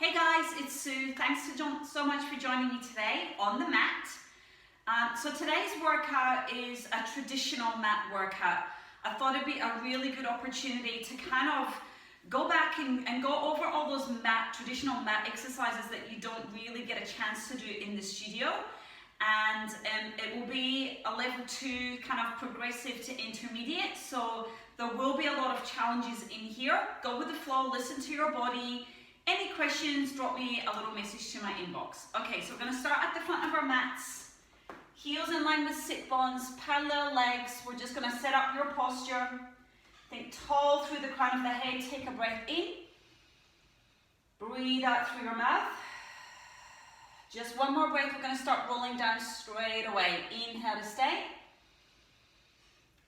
Hey guys, it's Sue. Thanks so much for joining me today on the mat. So today's workout is a traditional mat workout. I thought it'd be a really good opportunity to kind of go back and go over all those traditional mat exercises that you don't really get a chance to do in the studio. And it will be a level 2 kind of progressive to intermediate. So there will be a lot of challenges in here. Go with the flow, listen to your body. Any questions, drop me a little message to my inbox. Okay, so we're going to start at the front of our mats. Heels in line with sit bones, parallel legs. We're just going to set up your posture. Think tall through the crown of the head. Take a breath in. Breathe out through your mouth. Just one more breath. We're going to start rolling down straight away. Inhale to stay.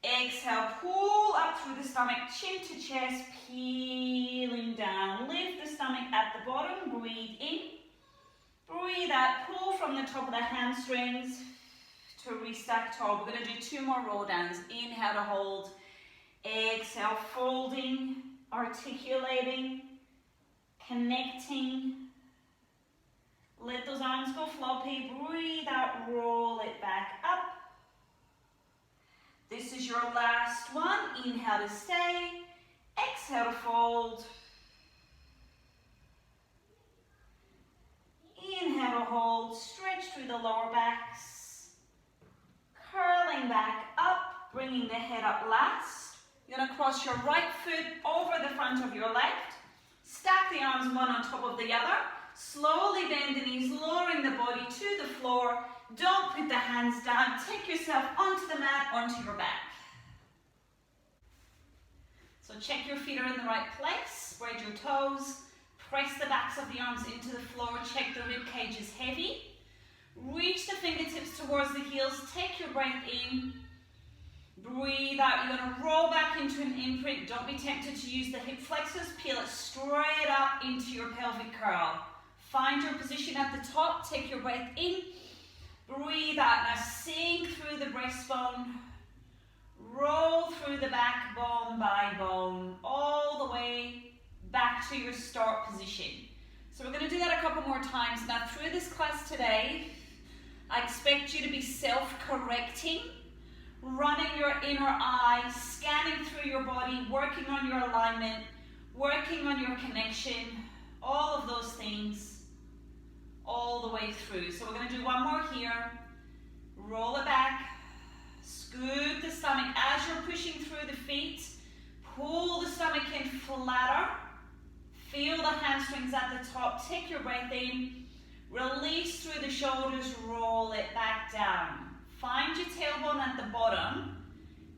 Exhale, pull up through the stomach, chin to chest, peeling down. Lift the stomach at the bottom, breathe in. Breathe out, pull from the top of the hamstrings to restack tall. We're going to do 2 more roll downs. Inhale to hold. Exhale, folding, articulating, connecting. Let those arms go floppy. Breathe out, roll it back up. This is your last one. Inhale to stay. Exhale to fold. Inhale to hold. Stretch through the lower backs. Curling back up. Bringing the head up last. You're going to cross your right foot over the front of your left. Stack the arms one on top of the other. Slowly bend the knees, lowering the body to the floor. Don't put the hands down. Take yourself onto the mat, onto your back. So check your feet are in the right place. Spread your toes. Press the backs of the arms into the floor. Check the rib cage is heavy. Reach the fingertips towards the heels. Take your breath in. Breathe out. You're going to roll back into an imprint. Don't be tempted to use the hip flexors. Peel it straight up into your pelvic curl. Find your position at the top. Take your breath in. Breathe out. Now sink through the breastbone. Roll through the back bone by bone. All the way back to your start position. So we're going to do that a couple more times. Now through this class today, I expect you to be self-correcting. Running your inner eye. Scanning through your body. Working on your alignment. Working on your connection. All of those things. All the way through. So we're going to do one more here. Roll it back. Scoop the stomach as you're pushing through the feet. Pull the stomach in flatter. Feel the hamstrings at the top. Take your breath in. Release through the shoulders. Roll it back down. Find your tailbone at the bottom.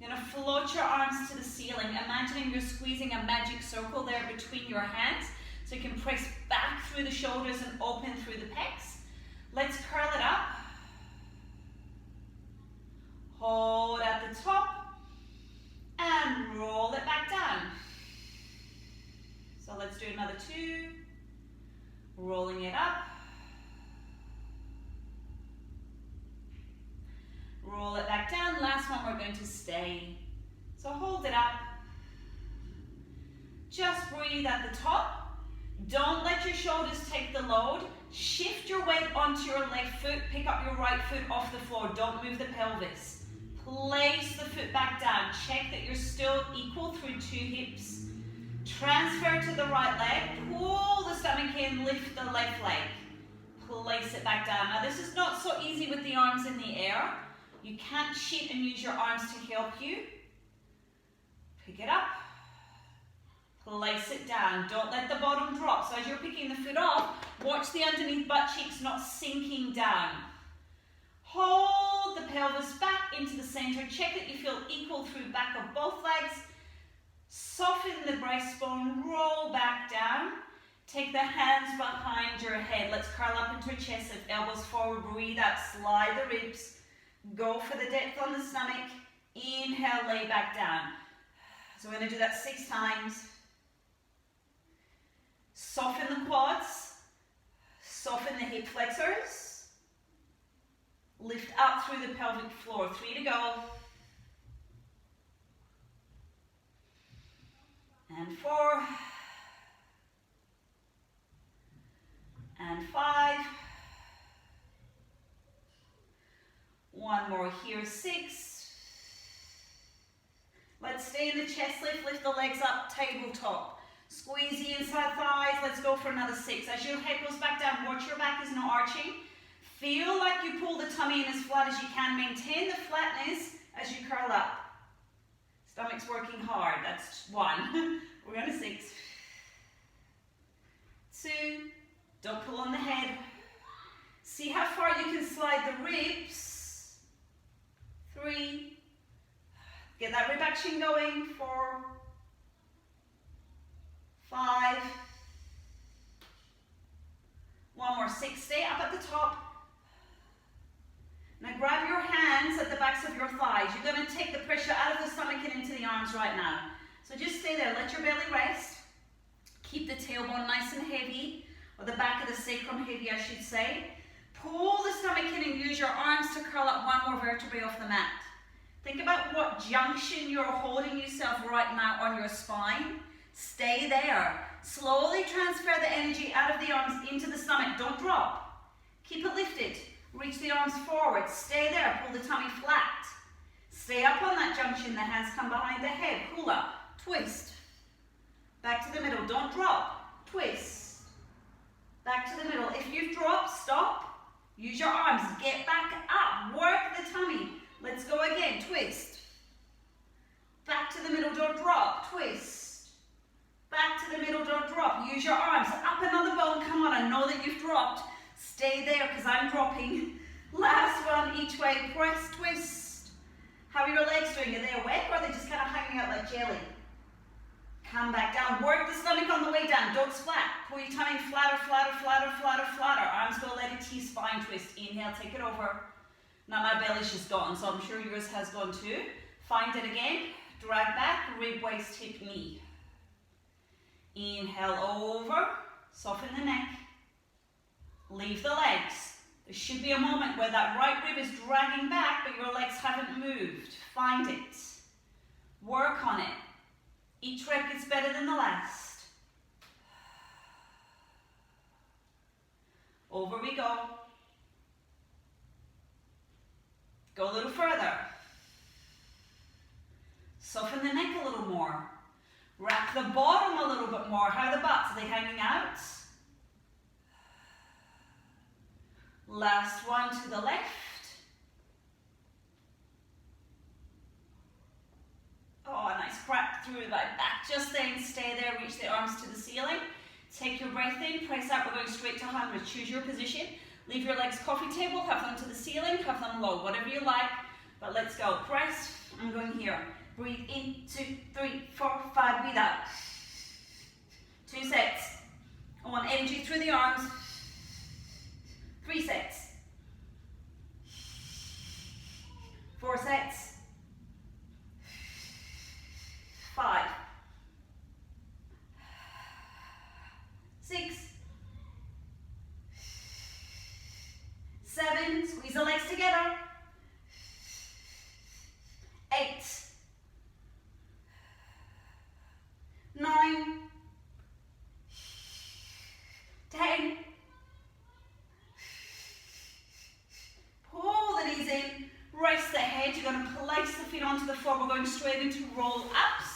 You're going to float your arms to the ceiling. Imagining you're squeezing a magic circle there between your hands. So you can press back through the shoulders and open through the pecs. Let's curl it up. Hold at the top. And roll it back down. So let's do another 2. Rolling it up. Roll it back down. Last one, we're going to stay. So hold it up. Just breathe at the top. Don't let your shoulders take the load. Shift your weight onto your left foot. Pick up your right foot off the floor. Don't move the pelvis. Place the foot back down. Check that you're still equal through 2 hips. Transfer to the right leg. Pull the stomach in. Lift the left leg. Place it back down. Now this is not so easy with the arms in the air. You can't shift and use your arms to help you. Pick it up. Place it down. Don't let the bottom drop. So as you're picking the foot off, watch the underneath butt cheeks not sinking down. Hold the pelvis back into the center. Check that you feel equal through back of both legs. Soften the breastbone. Roll back down. Take the hands behind your head. Let's curl up into a chest. Lift elbows forward. Breathe out. Slide the ribs. Go for the depth on the stomach. Inhale, lay back down. So we're going to do that 6 times. Soften the quads. Soften the hip flexors. Lift up through the pelvic floor. 3 to go. And 4. One more here, 6. Let's stay in the chest lift the legs up, tabletop. Squeeze the inside thighs, let's go for another 6. As your head goes back down, watch your back is not arching. Feel like you pull the tummy in as flat as you can. Maintain the flatness as you curl up. Stomach's working hard, that's 1. We're going to 6. 2. Don't pull on the head. See how far you can slide the ribs. 3. Get that rib action going. 4. 5. One more, 6. Stay up at the top. Now grab your hands at the backs of your thighs. You're going to take the pressure out of the stomach and into the arms right now. So just stay there. Let your belly rest. Keep the tailbone nice and heavy, or the back of the sacrum heavy, I should say. Pull the stomach in and use your arms to curl up one more vertebrae off the mat. Think about what junction you're holding yourself right now on your spine. Stay there. Slowly transfer the energy out of the arms into the stomach. Don't drop. Keep it lifted. Reach the arms forward. Stay there. Pull the tummy flat. Stay up on that junction. The hands come behind the head. Pull up. Twist. Back to the middle. Don't drop. Twist. Back to the middle. If you've dropped, stop. Use your arms. Get back up. Work the tummy. Let's go again. Twist. Back to the middle. Don't drop. Twist. Back to the middle. Don't drop. Use your arms. Up another bone. Come on. I know that you've dropped. Stay there because I'm dropping. Last one each way. Press, twist. How are your legs doing? Are they awake or are they just kind of hanging out like jelly? Come back down. Work the stomach on the way down. Don't splat. Pull your tummy flatter, flatter, flatter, flatter, flatter. Arms go let a T-spine twist. Inhale, take it over. Now my belly's just gone, so I'm sure yours has gone too. Find it again. Drag back, rib, waist, hip, knee. Inhale over. Soften the neck. Leave the legs. There should be a moment where that right rib is dragging back, but your legs haven't moved. Find it. Work on it. Each rep gets better than the last. Over we go. Go a little further. Soften the neck a little more. Wrap the bottom a little bit more. How are the butts? Are they hanging out? Last one to the left. Oh, a nice crack through that back. Just then, stay there, reach the arms to the ceiling. Take your breath in, press out, we're going straight to 100. Choose your position. Leave your legs coffee table, cuff them to the ceiling, cuff them low, whatever you like. But let's go. Press, I'm going here. Breathe in, 2, 3, 4, 5, breathe out. 2 sets. I want energy through the arms. 3 sets. 4 sets. 5. 6. 7. Squeeze the legs together. 8. 9. 10. Pull the knees in, rest the head. You're going to place the feet onto the floor. We're going straight into roll-ups.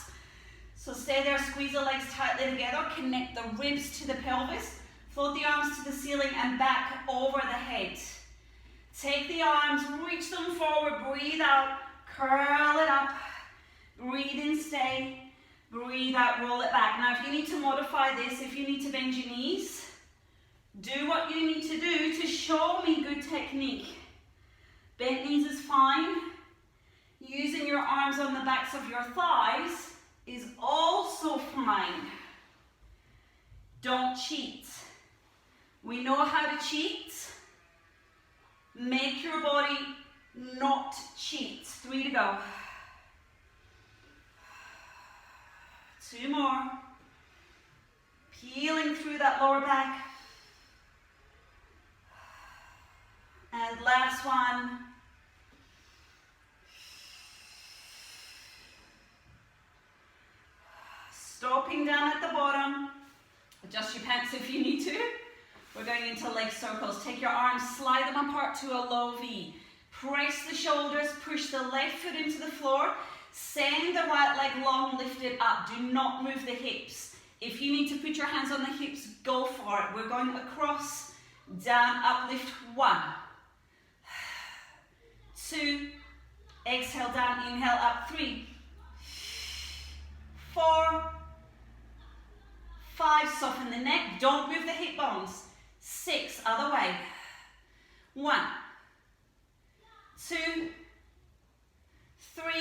So stay there, squeeze the legs tightly together, connect the ribs to the pelvis, float the arms to the ceiling and back over the head. Take the arms, reach them forward, breathe out, curl it up, breathe in, stay, breathe out, roll it back. Now if you need to modify this, if you need to bend your knees, do what you need to do to show me good technique. Bent knees is fine. Using your arms on the backs of your thighs is also fine. Don't cheat. We know how to cheat. Make your body not cheat. 3 to go. 2 more. Peeling through that lower back. And last one. Stopping down at the bottom. Adjust your pants if you need to. We're going into leg circles. Take your arms, slide them apart to a low V. Press the shoulders, push the left foot into the floor. Send the right leg long, lift it up. Do not move the hips. If you need to put your hands on the hips, go for it. We're going across, down, up, lift. 1, 2, exhale down, inhale up. 3, 4, 5, soften the neck. Don't move the hip bones. 6, other way. 1, 2, 3.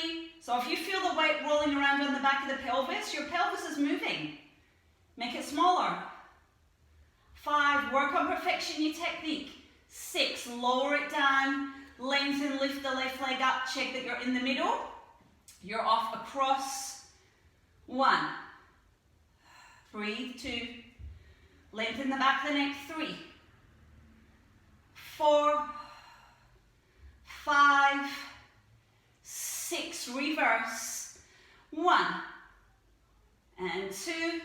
So if you feel the weight rolling around on the back of the pelvis, your pelvis is moving. Make it smaller. 5, work on perfection your technique. 6, lower it down, lengthen, lift the left leg up, check that you're in the middle. You're off across. 1, breathe. 2, lengthen the back of the neck. 3, 4, 5, 6, reverse. 1 and 2,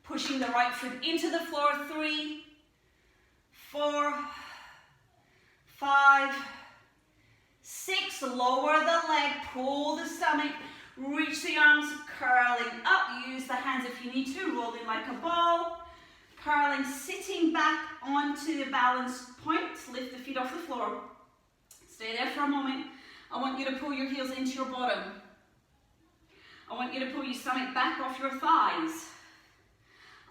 pushing the right foot into the floor. 3, 4, 5, 6, lower the leg, pull the stomach, reach the arms, curling up, use the hands if you need to, rolling like a ball, curling, sitting back onto the balance point, lift the feet off the floor, stay there for a moment. I want you to pull your heels into your bottom. I want you to pull your stomach back off your thighs.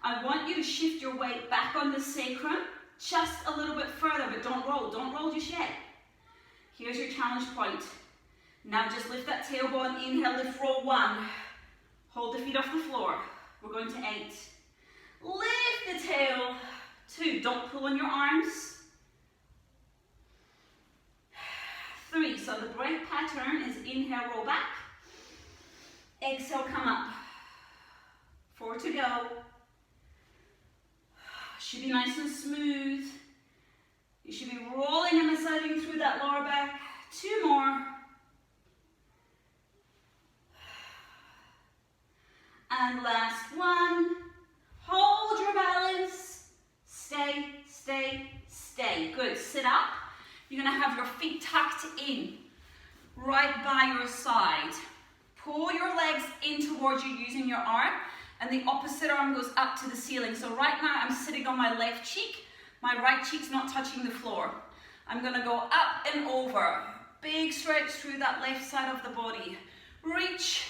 I want you to shift your weight back on the sacrum, just a little bit further, but don't roll just yet. Here's your challenge point. Now just lift that tailbone, inhale, lift, roll. 1, hold the feet off the floor. We're going to 8. Lift the tail. 2, don't pull on your arms. 3, so the breath pattern is inhale, roll back. Exhale, come up. 4 to go. Should be nice and smooth. You should be rolling and massaging through that lower back. 2 more. And last 1. Hold your balance. Stay, stay, stay. Good. Sit up. You're going to have your feet tucked in, right by your side. Pull your legs in towards you using your arm, and the opposite arm goes up to the ceiling. So right now I'm sitting on my left cheek. My right cheek's not touching the floor. I'm going to go up and over. Big stretch through that left side of the body. Reach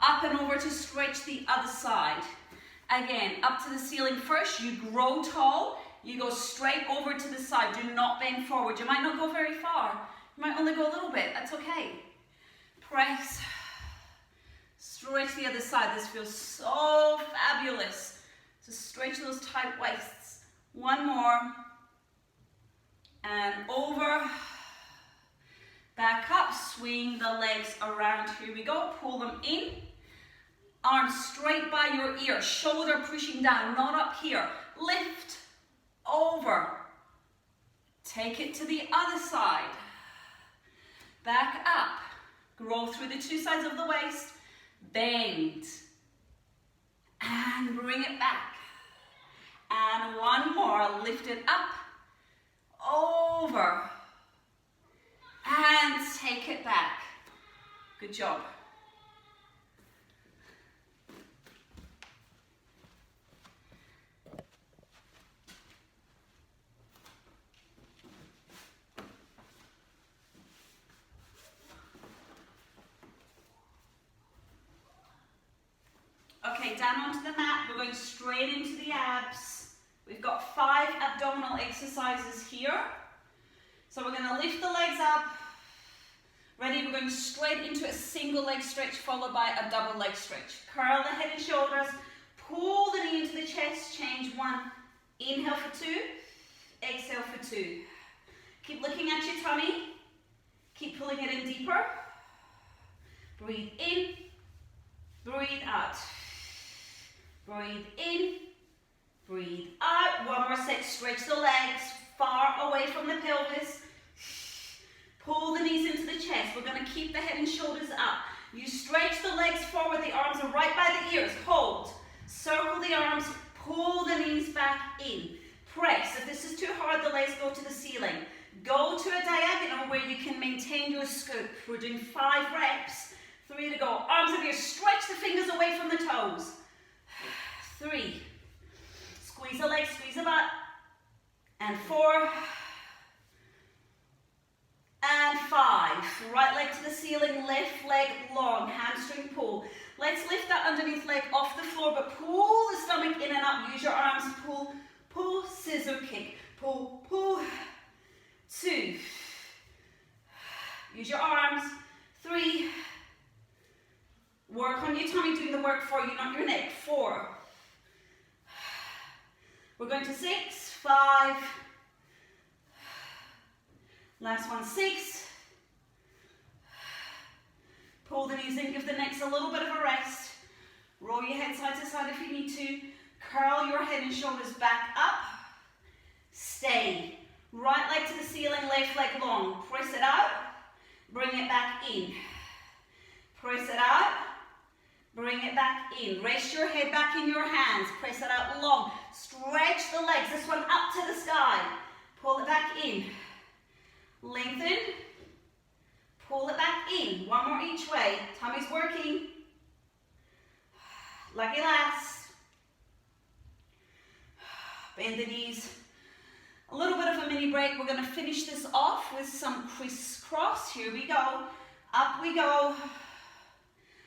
up and over to stretch the other side. Again, up to the ceiling first. You grow tall. You go straight over to the side. Do not bend forward. You might not go very far. You might only go a little bit. That's okay. Press. Stretch the other side. This feels so fabulous. So stretch those tight waists. 1 more. And over. Back up. Swing the legs around. Here we go. Pull them in. Arms straight by your ear. Shoulder pushing down, not up here. Lift. Over. Take it to the other side. Back up. Grow through the 2 sides of the waist. Bend. And bring it back. And 1 more. Lift it up. Over. And take it back. Good job. Okay, down onto the mat. We're going straight into the abs. We've got 5 abdominal exercises here. So we're going to lift the legs up. Ready? We're going straight into a single leg stretch followed by a double leg stretch. Curl the head and shoulders. Pull the knee into the chest. Change 1. Inhale for 2. Exhale for 2. Keep looking at your tummy. Keep pulling it in deeper. Breathe in. Breathe out. Breathe in. Breathe out. 1 more set. Stretch the legs far away from the pelvis. Pull the knees into the chest. We're going to keep the head and shoulders up. You stretch the legs forward. The arms are right by the ears. Hold. Circle the arms. Pull the knees back in. Press. If this is too hard, the legs go to the ceiling. Go to a diagonal where you can maintain your scoop. We're doing 5 reps. 3 to go. Arms up here. Stretch the fingers away from the toes. 3. Squeeze the leg, squeeze the butt. And 4. And 5. Right leg to the ceiling, left leg long, hamstring pull. Let's lift that underneath leg off the floor, but pull the stomach in and up. Use your arms, pull, pull, scissor kick. Pull, pull. 2. Use your arms. 3. Work on your tummy, doing the work for you, not your neck. 4. We're going to 6, 5. Last one, 6. Pull the knees in, give the necks a little bit of a rest. Roll your head side to side if you need to. Curl your head and shoulders back up. Stay. Right leg to the ceiling, left leg long. Press it out. Bring it back in. Press it out. Bring it back in. Rest your head back in your hands. Press it out long. Stretch the legs. This one up to the sky. Pull it back in. Lengthen. Pull it back in. One more each way. Tummy's working. Lucky last. Bend the knees. A little bit of a mini break. We're going to finish this off with some crisscross. Here we go. Up we go.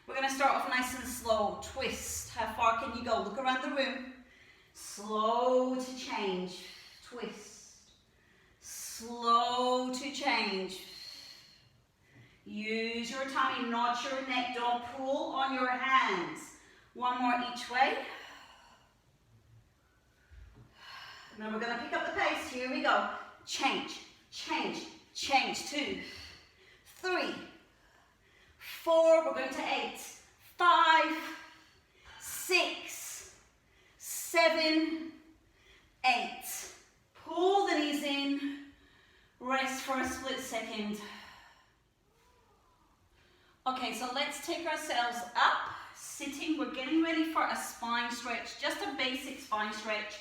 We're going to start off nice and slow. Twist. How far can you go? Look around the room. Slow to change. Twist. Slow to change. Use your tummy, not your neck. Don't pull on your hands. One more each way. And then we're going to pick up the pace. Here we go. Change, change, change. 2, 3, 4. We're going to 8, 5, 6, 7, 8. Pull the knees in. Rest for a split second. Okay, so let's take ourselves up. Sitting, we're getting ready for a spine stretch. Just a basic spine stretch.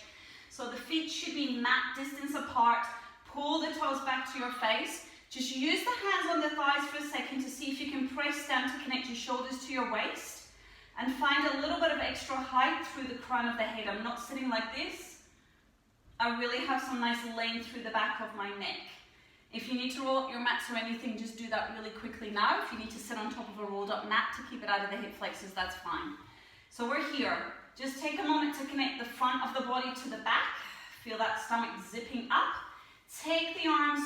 So the feet should be mat distance apart. Pull the toes back to your face. Just use the hands on the thighs for a second to see if you can press down to connect your shoulders to your waist. And find a little bit of extra height through the crown of the head. I'm not sitting like this. I really have some nice length through the back of my neck. If you need to roll up your mats or anything, just do that really quickly now. If you need to sit on top of a rolled up mat to keep it out of the hip flexors, that's fine. So we're here. Just take a moment to connect the front of the body to the back. Feel that stomach zipping up. Take the arms,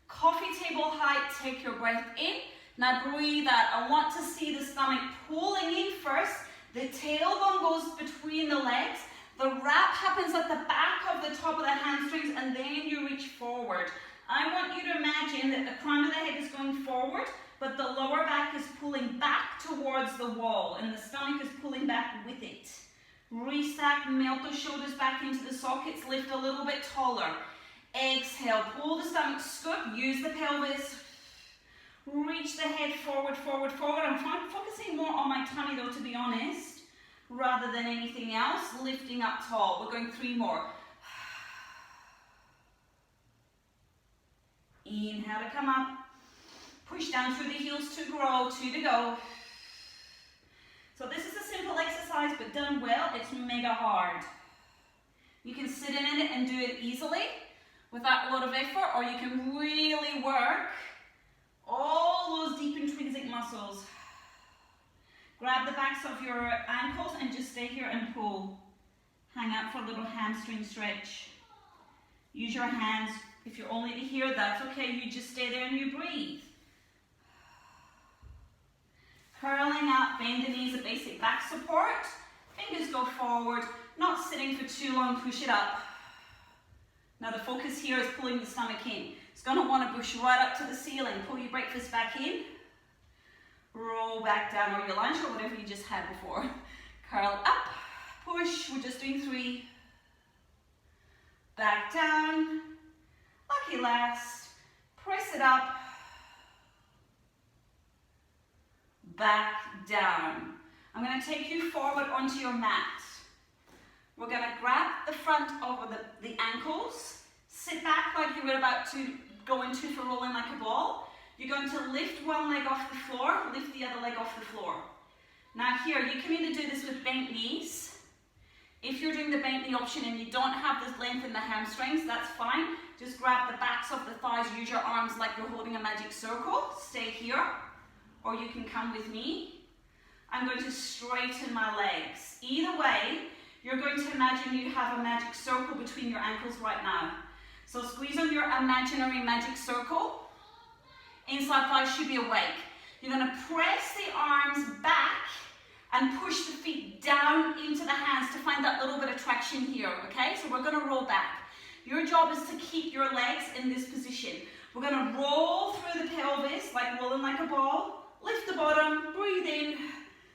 coffee table height, take your breath in. Now breathe out. I want to see the stomach pulling in first. The tailbone goes between the legs. The wrap happens at the back of the top of the hamstrings, and then you reach forward. I want you to imagine that the crown of the head is going forward, but the lower back is pulling back towards the wall, and the stomach is pulling back with it. Restack, melt the shoulders back into the sockets, lift a little bit taller. Exhale, pull the stomach, scoop, use the pelvis. Reach the head forward, forward, forward. I'm focusing more on my tummy though, to be honest, rather than anything else. Lifting up tall. We're going 3 more. Inhale to come up. Push down through the heels to grow. 2 to go. So this is a simple exercise, but done well, it's mega hard. You can sit in it and do it easily without a lot of effort, or you can really work all those deep intrinsic muscles. Grab the backs of your ankles and just stay here and pull. Hang out for a little hamstring stretch. Use your hands. If you're only to here, that's okay. You just stay there and you breathe. Curling up, bend the knees, a basic back support. Fingers go forward, not sitting for too long, push it up. Now the focus here is pulling the stomach in. It's going to want to push right up to the ceiling. Pull your breakfast back in. Roll back down, or your lunch, or whatever you just had before. Curl up, push, we're just doing 3. Back down, lucky last, press it up. Back down. I'm going to take you forward onto your mat. We're going to grab the front over the ankles. Sit back like you were about to go into for rolling like a ball. You're going to lift one leg off the floor, lift the other leg off the floor. Now here, you can either do this with bent knees. If you're doing the bent knee option and you don't have this length in the hamstrings, that's fine. Just grab the backs of the thighs, use your arms like you're holding a magic circle. Stay here, or you can come with me. I'm going to straighten my legs. Either way, you're going to imagine you have a magic circle between your ankles right now. So squeeze on your imaginary magic circle. Inside thighs should be awake. You're going to press the arms back and push the feet down into the hands to find that little bit of traction here, okay? So we're going to roll back. Your job is to keep your legs in this position. We're going to roll through the pelvis, like rolling like a ball. Lift the bottom, breathe in,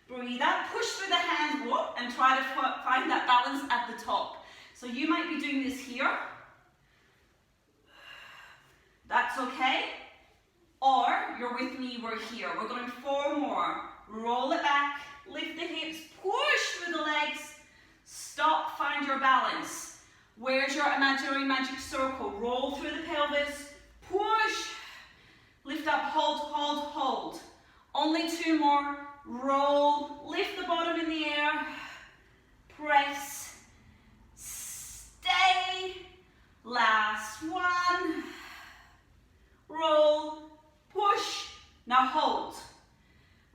breathe out, push through the hands, whoop, and try to find that balance at the top. So you might be doing this here. That's okay. Or you're with me, we're here. We're going 4 more. Roll it back, lift the hips, push through the legs, stop, find your balance. Where's your imaginary magic circle? Roll through the pelvis, push, lift up, hold, hold, hold. Only 2 more. Roll, lift the bottom in the air, press, stay, last one, roll, push, now hold.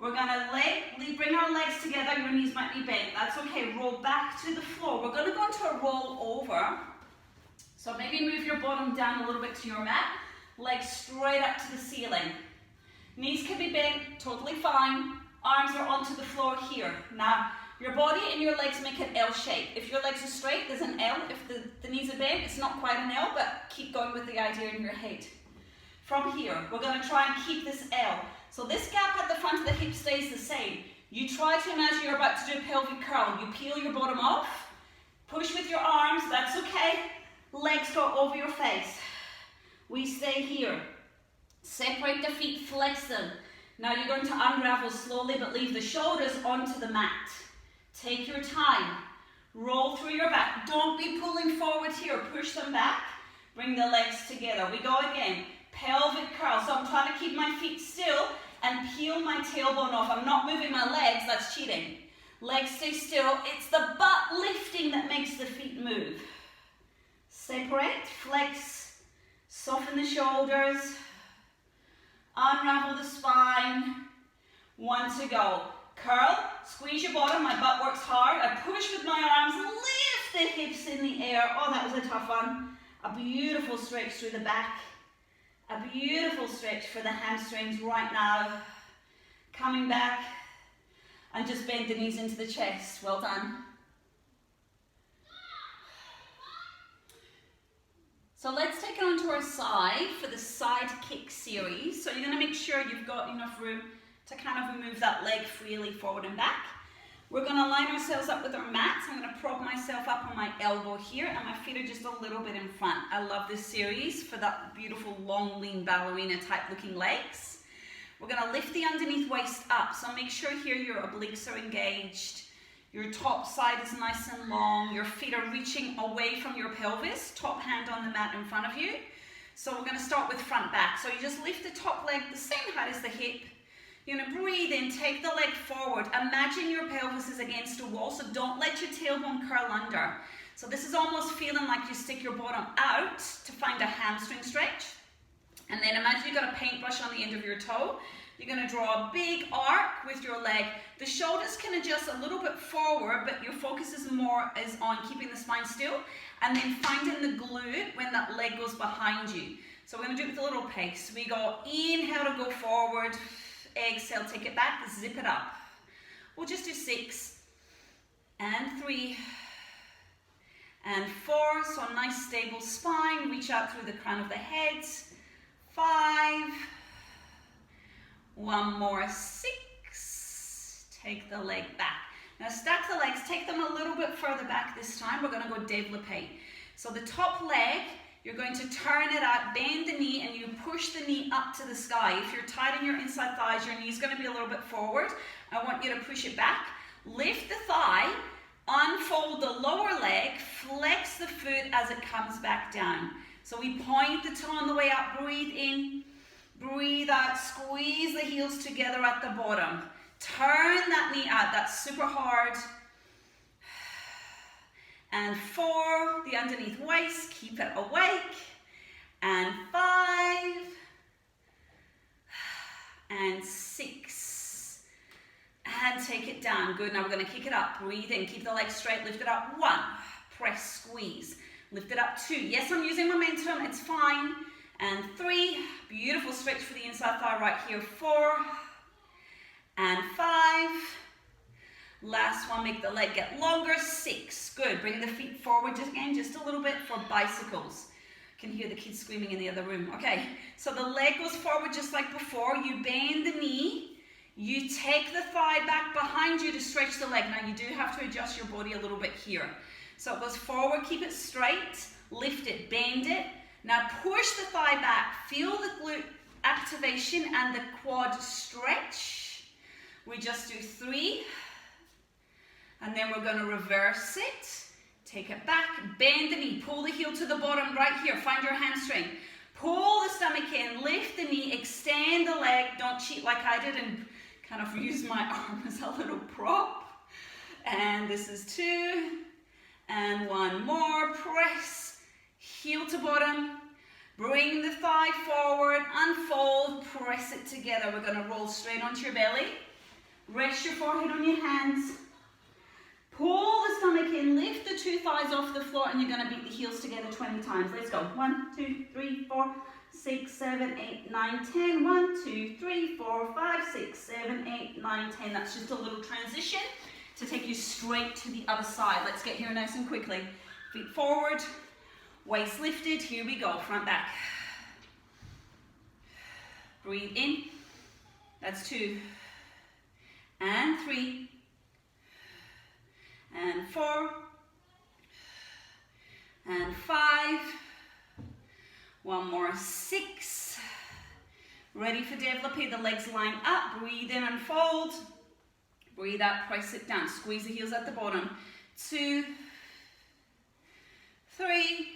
We're gonna bring our legs together, your knees might be bent, that's okay, roll back to the floor. We're gonna go into a roll over. So maybe move your bottom down a little bit to your mat, legs straight up to the ceiling. Knees can be bent, totally fine. Arms are onto the floor here. Now, your body and your legs make an L shape. If your legs are straight, there's an L. If the knees are bent, it's not quite an L, but keep going with the idea in your head. From here, we're going to try and keep this L. So this gap at the front of the hip stays the same. You try to imagine you're about to do a pelvic curl. You peel your bottom off, push with your arms, that's okay. Legs go over your face. We stay here. Separate the feet, flex them. Now you're going to unravel slowly, but leave the shoulders onto the mat. Take your time. Roll through your back. Don't be pulling forward here. Push them back. Bring the legs together. We go again. Pelvic curl. So I'm trying to keep my feet still and peel my tailbone off. I'm not moving my legs. That's cheating. Legs stay still. It's the butt lifting that makes the feet move. Separate. Flex. Soften the shoulders. Unravel the spine. 1 to go. Curl, squeeze your bottom, my butt works hard. I push with my arms, lift the hips in the air. Oh, that was a tough one. A beautiful stretch through the back. A beautiful stretch for the hamstrings right now. Coming back and just bend the knees into the chest. Well done. So let's take it onto our side for the side kick series. So you're going to make sure you've got enough room to kind of move that leg freely forward and back. We're going to line ourselves up with our mats. I'm going to prop myself up on my elbow here and my feet are just a little bit in front. I love this series for that beautiful long lean ballerina type looking legs. We're going to lift the underneath waist up. So make sure here your obliques are engaged. Your top side is nice and long. Your feet are reaching away from your pelvis. Top hand on the mat in front of you. So we're going to start with front back. So you just lift the top leg the same height as the hip. You're going to breathe in, take the leg forward. Imagine your pelvis is against a wall, so don't let your tailbone curl under. So this is almost feeling like you stick your bottom out to find a hamstring stretch. And then imagine you've got a paintbrush on the end of your toe. You're going to draw a big arc with your leg. The shoulders can adjust a little bit forward, but your focus is on keeping the spine still. And then finding the glute when that leg goes behind you. So we're going to do it with a little pace. We go inhale to go forward. Exhale, take it back, zip it up. We'll just do 6 and 3 and 4. So a nice stable spine. Reach out through the crown of the head. 5. One more, 6. Take the leg back. Now stack the legs, take them a little bit further back this time. We're going to go développé. So the top leg, you're going to turn it out, bend the knee, and you push the knee up to the sky. If you're tight in your inside thighs, your knee's going to be a little bit forward. I want you to push it back. Lift the thigh, unfold the lower leg, flex the foot as it comes back down. So we point the toe on the way up, breathe in, breathe out, squeeze the heels together at the bottom. Turn that knee out, that's super hard. And 4, the underneath waist, keep it awake. And 5, and 6, and take it down. Good, now we're gonna kick it up, breathe in, keep the legs straight, lift it up. 1, press, squeeze, lift it up. 2, yes, I'm using momentum, it's fine. And 3, beautiful stretch for the inside thigh right here. 4, and 5, last one, make the leg get longer. 6, good, bring the feet forward just again, just a little bit for bicycles. Can hear the kids screaming in the other room. Okay, so the leg goes forward just like before. You bend the knee, you take the thigh back behind you to stretch the leg. Now you do have to adjust your body a little bit here. So it goes forward, keep it straight, lift it, bend it. Now push the thigh back, feel the glute activation and the quad stretch. We just do 3, and then we're gonna reverse it. Take it back, bend the knee, pull the heel to the bottom right here, find your hamstring. Pull the stomach in, lift the knee, extend the leg, don't cheat like I did and kind of use my arm as a little prop. And this is 2, and 1 more, press, heel to bottom, bring the thigh forward, unfold, press it together. We're gonna roll straight onto your belly, rest your forehead on your hands, pull the stomach in, lift the 2 thighs off the floor, and you're going to beat the heels together 20 times. Let's go. 1, 2, 3, 4, 6, 7, 8, 9, 10. 1, 2, 3, 4, 5, 6, 7, 8, 9, 10. That's just a little transition to take you straight to the other side. Let's get here nice and quickly. Feet forward, waist lifted. Here we go, front back. Breathe in. That's 2. And 3. And 4, and 5, 1 more, 6, ready for développé, the legs line up, breathe in, unfold, breathe out, press it down, squeeze the heels at the bottom, 2, 3,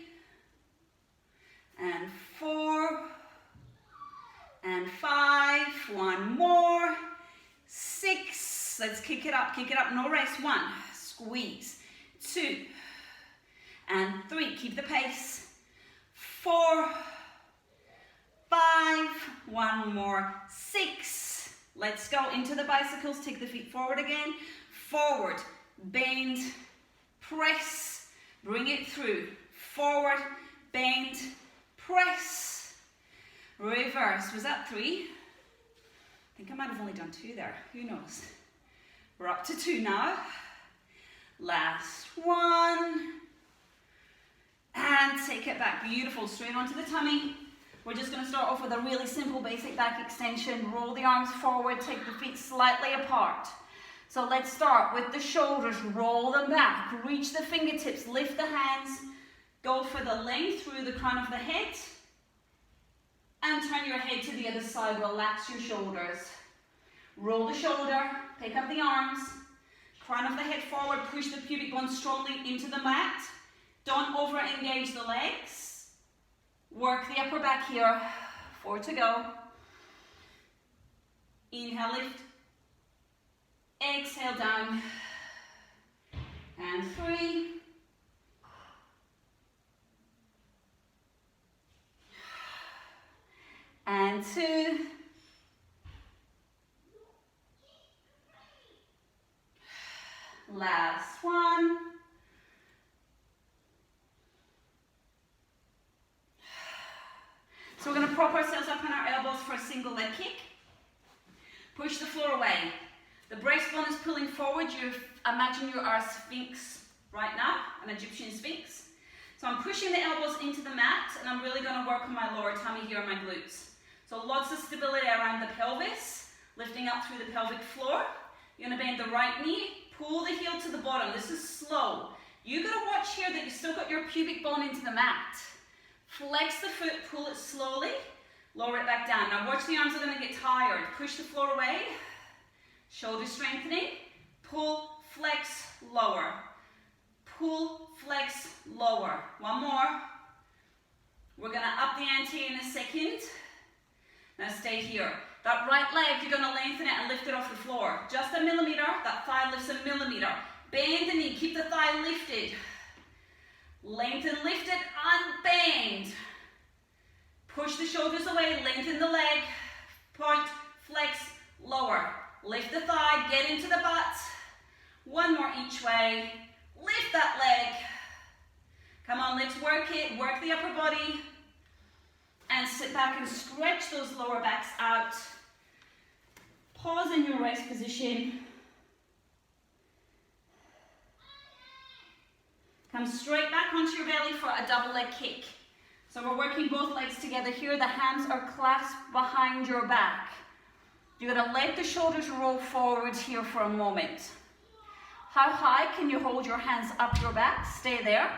and 4, and 5, 1 more, 6, let's kick it up, no rest, 1, squeeze, 2, and 3, keep the pace, 4, 5, 1 more, 6, let's go into the bicycles, take the feet forward again, forward, bend, press, bring it through, forward, bend, press, reverse. Was that 3? I think I might have only done 2 there, who knows. We're up to 2 now. Last one, and take it back, beautiful, straight onto the tummy. We're just going to start off with a really simple basic back extension. Roll the arms forward, take the feet slightly apart. So let's start with the shoulders, roll them back, reach the fingertips, lift the hands, go for the length through the crown of the head, and turn your head to the other side, relax your shoulders. Roll the shoulder, pick up the arms, crown of the head forward, push the pubic bone strongly into the mat. Don't over engage the legs. Work the upper back here. 4 to go. Inhale, lift. Exhale, down. And 3. And 2. Last one. So we're going to prop ourselves up on our elbows for a single leg kick. Push the floor away. The breastbone is pulling forward. You imagine you are a sphinx right now, an Egyptian sphinx. So I'm pushing the elbows into the mat, and I'm really going to work on my lower tummy here and my glutes. So lots of stability around the pelvis, lifting up through the pelvic floor. You're going to bend the right knee, pull the heel to the bottom. This is slow. You got to watch here that you've still got your pubic bone into the mat. Flex the foot, pull it slowly, lower it back down. Now watch the arms are going to get tired. Push the floor away, shoulder strengthening, pull, flex, lower. Pull, flex, lower. One more. We're stay here. That right leg, you're gonna lengthen it and lift it off the floor. Just a millimeter, that thigh lifts a millimeter. Bend the knee, keep the thigh lifted. Lengthen, lift it, and bend. Push the shoulders away, lengthen the leg. Point, flex, lower. Lift the thigh, get into the butt. One more each way. Lift that leg. Come on, let's work it. Work the upper body. And sit back and stretch those lower backs out. Pause in your rest position. Come straight back onto your belly for a double leg kick. So we're working both legs together here. The hands are clasped behind your back. You're going to let the shoulders roll forward here for a moment. How high can you hold your hands up your back? Stay there.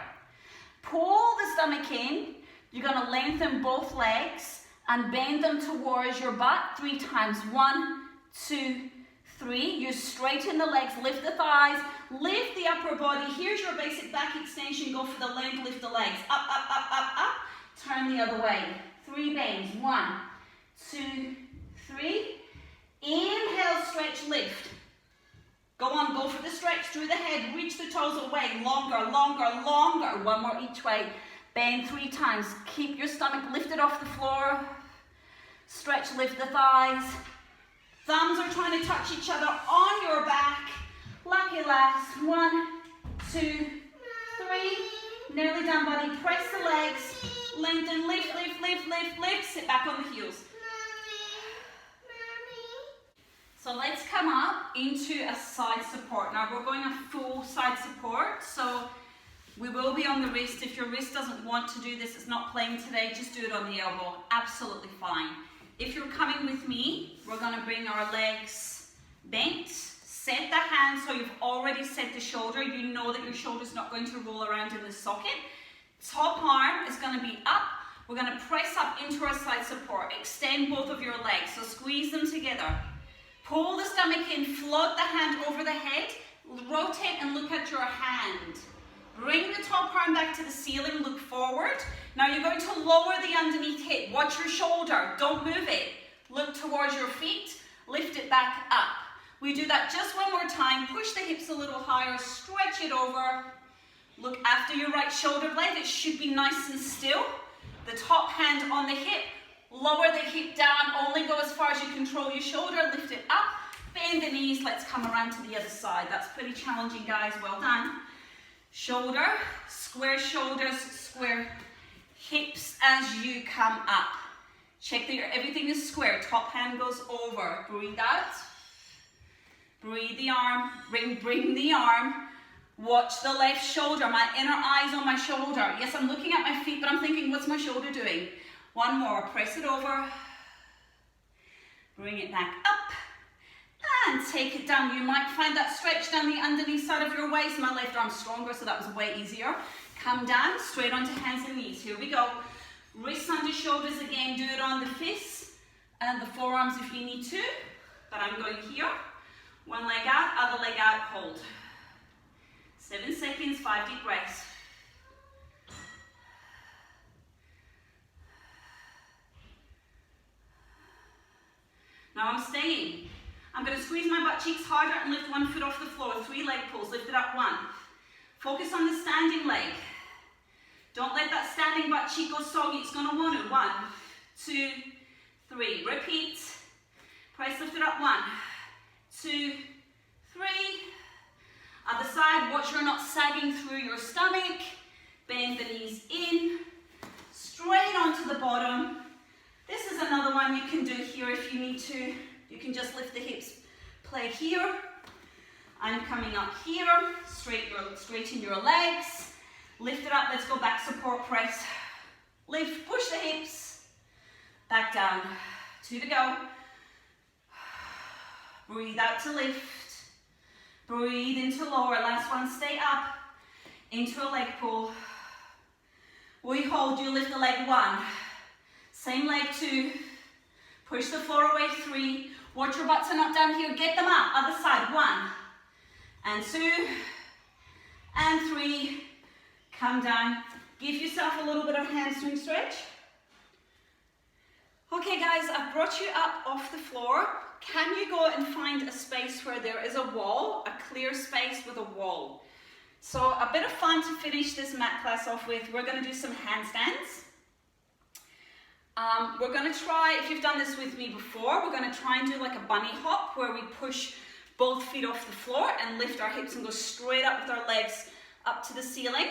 Pull the stomach in. You're going to lengthen both legs and bend them towards your butt 3 times. 1, 2, 3. You straighten the legs, lift the thighs, lift the upper body. Here's your basic back extension. Go for the leg, lift the legs. Up, up, up, up, up. Turn the other way. 3 bends. 1, 2, 3. Inhale, stretch, lift. Go on, go for the stretch through the head. Reach the toes away. Longer, longer, longer. One more each way. Bend 3 times. Keep your stomach lifted off the floor. Stretch, lift the thighs. Thumbs are trying to touch each other on your back. Lucky last. 1, 2, 3. Nearly done, buddy. Press the legs. Lengthen, lift, lift, lift, lift, lift. Sit back on the heels. So let's come up into a side support. Now we're going a full side support. So we will be on the wrist. If your wrist doesn't want to do this, it's not playing today, just do it on the elbow. Absolutely fine. If you're coming with me, we're going to bring our legs bent. Set the hands so you've already set the shoulder. You know that your shoulder's not going to roll around in the socket. Top arm is going to be up. We're going to press up into our side support. Extend both of your legs. So squeeze them together. Pull the stomach in. Float the hand over the head. Rotate and look at your hand. Bring the top arm back to the ceiling, look forward. Now you're going to lower the underneath hip. Watch your shoulder, don't move it. Look towards your feet, lift it back up. We do that just one more time. Push the hips a little higher, stretch it over. Look after your right shoulder blade, it should be nice and still. The top hand on the hip, lower the hip down, only go as far as you control your shoulder, lift it up, bend the knees, let's come around to the other side. That's pretty challenging, guys, well done. Shoulder, square shoulders, square hips as you come up. Check that everything is square. Top hand goes over. Breathe out. Breathe the arm. Bring the arm. Watch the left shoulder. My inner eye is on my shoulder. Yes, I'm looking at my feet, but I'm thinking, what's my shoulder doing? One more. Press it over. Bring it back up. And take it down. You might find that stretch down the underneath side of your waist. My left arm's stronger, so that was way easier. Come down, straight onto hands and knees. Here we go. Wrists under shoulders again. Do it on the fists and the forearms if you need to. But I'm going here. One leg out, other leg out, hold. 7 seconds, 5 deep breaths. Now I'm staying. I'm going to squeeze my butt cheeks harder and lift one foot off the floor. 3 leg pulls. Lift it up. 1. Focus on the standing leg. Don't let that standing butt cheek go soggy. It's going to want to. 1, 2, 3. Repeat. Press, lift it up. 1, 2, 3. Other side. Watch you're not sagging through your stomach. Bend the knees in. Straight onto the bottom. This is another one you can do here if you need to. You can just lift the hips, play here. I'm coming up here, straighten your legs. Lift it up, let's go back, support press. Lift, push the hips, back down. 2 to go. Breathe out to lift. Breathe into lower, last one, stay up. Into a leg pull. We hold, you lift the leg 1. Same leg 2. Push the floor away 3. Watch your butts are not down here. Get them up. Other side. 1 and 2 and 3. Come down. Give yourself a little bit of hamstring stretch. Okay guys, I've brought you up off the floor. Can you go and find a space where there is a wall, a clear space with a wall? So a bit of fun to finish this mat class off with. We're going to do some handstands. We're going to try, if you've done this with me before, we're going to try and do like a bunny hop where we push both feet off the floor and lift our hips and go straight up with our legs up to the ceiling.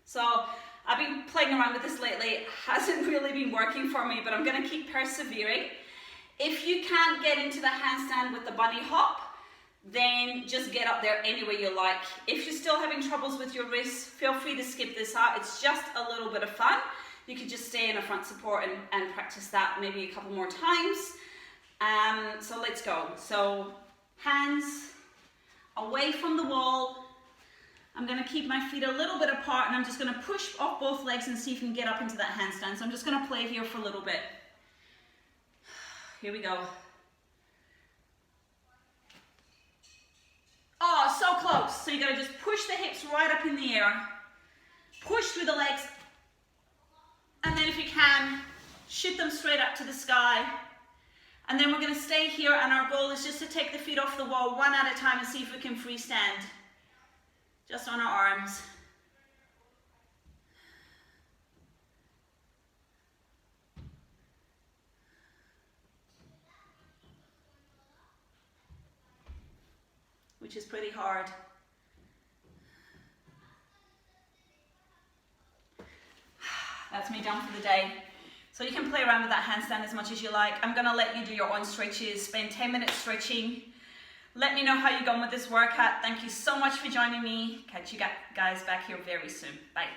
So I've been playing around with this lately. It hasn't really been working for me, but I'm going to keep persevering. If you can't get into the handstand with the bunny hop, then just get up there any way you like. If you're still having troubles with your wrists, feel free to skip this out. It's just a little bit of fun. You could just stay in a front support and practice that maybe a couple more times. So let's go. So hands away from the wall. I'm going to keep my feet a little bit apart and I'm just going to push off both legs and see if you can get up into that handstand. So I'm just going to play here for a little bit. Here we go. Oh, so close. So you got to just push the hips right up in the air. Push through the legs. And then if you can, shoot them straight up to the sky. And then we're going to stay here and our goal is just to take the feet off the wall one at a time and see if we can freestand. Just on our arms. Which is pretty hard. That's me done for the day. So you can play around with that handstand as much as you like. I'm gonna let you do your own stretches, spend 10 minutes stretching. Let me know how you've gone with this workout. Thank you so much for joining me. Catch you guys back here very soon. Bye.